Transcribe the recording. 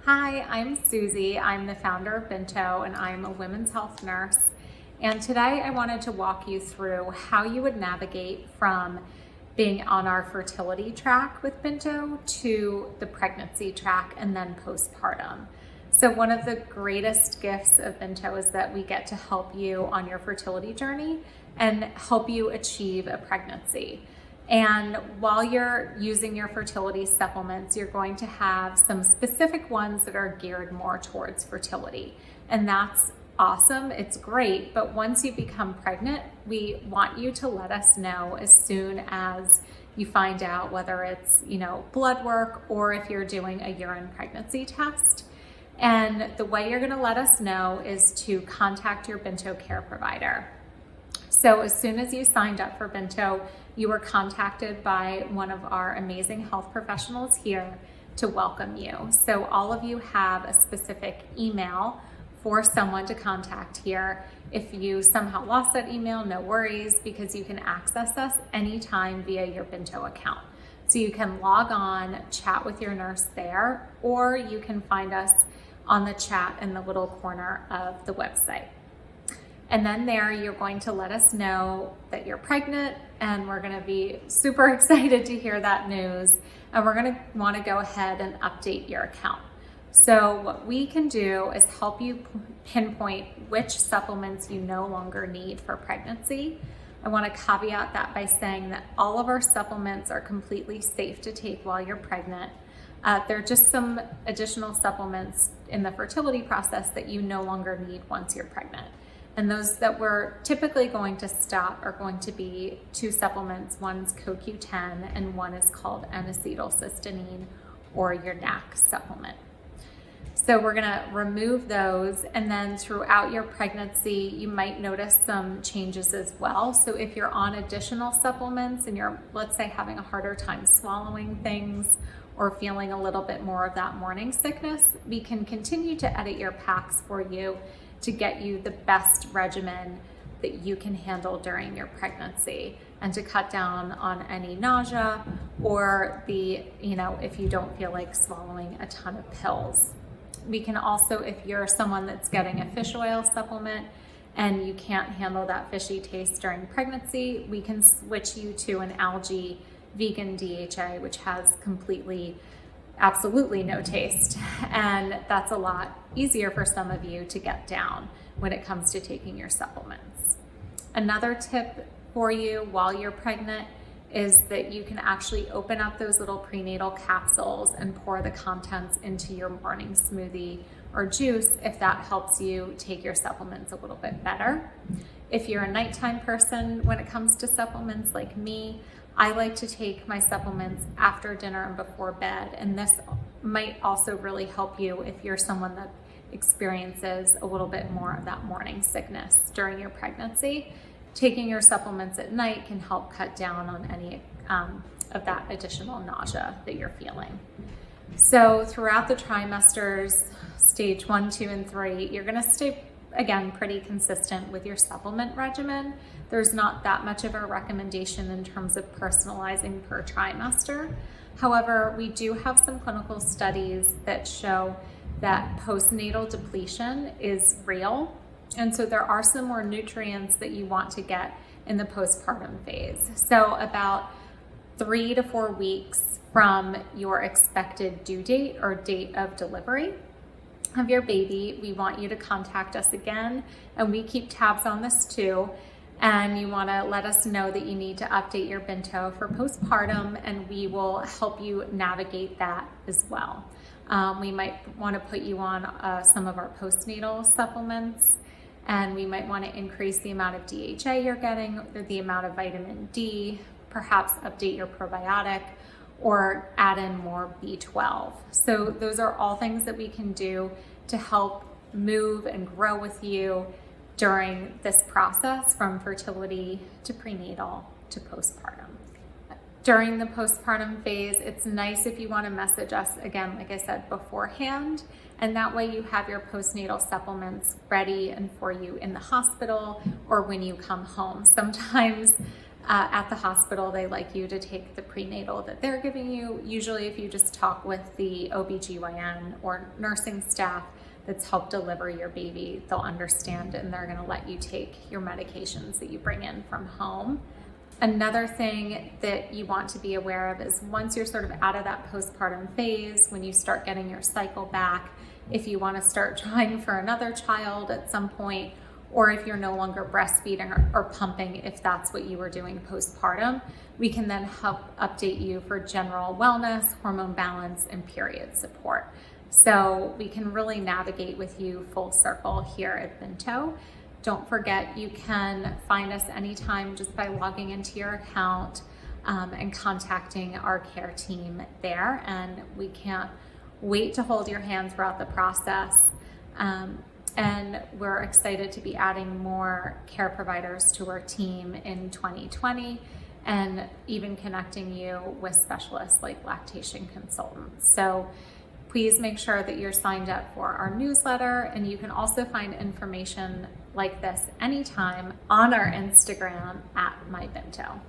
Hi, I'm Susie. I'm the founder of Binto and I'm a women's health nurse. And today I wanted to walk you through how you would navigate from being on our fertility track with Binto to the pregnancy track and then postpartum. So one of the greatest gifts of Binto is that we get to help you on your fertility journey and help you achieve a pregnancy. And while you're using your fertility supplements, you're going to have some specific ones that are geared more towards fertility. And that's awesome, it's great, but once you become pregnant, we want you to let us know as soon as you find out whether it's, blood work or if you're doing a urine pregnancy test. And the way you're gonna let us know is to contact your Binto care provider. So as soon as you signed up for Binto, you were contacted by one of our amazing health professionals here to welcome you. So all of you have a specific email for someone to contact here. If you somehow lost that email, no worries, because you can access us anytime via your Binto account. So you can log on, chat with your nurse there, or you can find us on the chat in the little corner of the website. And then there, you're going to let us know that you're pregnant, and we're gonna be super excited to hear that news. And we're gonna wanna go ahead and update your account. So what we can do is help you pinpoint which supplements you no longer need for pregnancy. I wanna caveat that by saying that all of our supplements are completely safe to take while you're pregnant. There are just some additional supplements in the fertility process that you no longer need once you're pregnant. And those that we're typically going to stop are going to be two supplements. One's CoQ10 and one is called N-acetylcysteine, or your NAC supplement. So we're gonna remove those, and then throughout your pregnancy, you might notice some changes as well. So if you're on additional supplements and you're, let's say, having a harder time swallowing things or feeling a little bit more of that morning sickness, we can continue to edit your packs for you to get you the best regimen that you can handle during your pregnancy, and to cut down on any nausea or if you don't feel like swallowing a ton of pills. We can also, if you're someone that's getting a fish oil supplement and you can't handle that fishy taste during pregnancy, we can switch you to an algae vegan DHA, which has absolutely no taste. And that's a lot easier for some of you to get down when it comes to taking your supplements. Another tip for you while you're pregnant is that you can actually open up those little prenatal capsules and pour the contents into your morning smoothie or juice if that helps you take your supplements a little bit better. If you're a nighttime person when it comes to supplements like me, I like to take my supplements after dinner and before bed, and this might also really help you if you're someone that experiences a little bit more of that morning sickness during your pregnancy. Taking your supplements at night can help cut down on any of that additional nausea that you're feeling. So throughout the trimesters, stage 1, 2, and 3, you're gonna stay, again, pretty consistent with your supplement regimen. There's not that much of a recommendation in terms of personalizing per trimester. However, we do have some clinical studies that show that postnatal depletion is real. And so there are some more nutrients that you want to get in the postpartum phase. So about 3 to 4 weeks from your expected due date or date of delivery of your baby, we want you to contact us again, and we keep tabs on this too. And you want to let us know that you need to update your Binto for postpartum, and we will help you navigate that as well. We might want to put you on some of our postnatal supplements, and we might want to increase the amount of DHA you're getting, or the amount of vitamin D, perhaps update your probiotic, or add in more B12. So those are all things that we can do to help move and grow with you during this process from fertility to prenatal to postpartum. During the postpartum phase, it's nice if you want to message us again, like I said, beforehand, and that way you have your postnatal supplements ready and for you in the hospital or when you come home. Sometimes At the hospital, they like you to take the prenatal that they're giving you. Usually if you just talk with the OBGYN or nursing staff that's helped deliver your baby, they'll understand and they're gonna let you take your medications that you bring in from home. Another thing that you want to be aware of is once you're sort of out of that postpartum phase, when you start getting your cycle back, if you want to start trying for another child at some point, or if you're no longer breastfeeding or pumping, if that's what you were doing postpartum, we can then help update you for general wellness, hormone balance, and period support. So we can really navigate with you full circle here at Binto. Don't forget, you can find us anytime just by logging into your account and contacting our care team there. And we can't wait to hold your hand throughout the process. And we're excited to be adding more care providers to our team in 2020 and even connecting you with specialists like lactation consultants. So please make sure that you're signed up for our newsletter, and you can also find information like this anytime on our Instagram at MyBinto.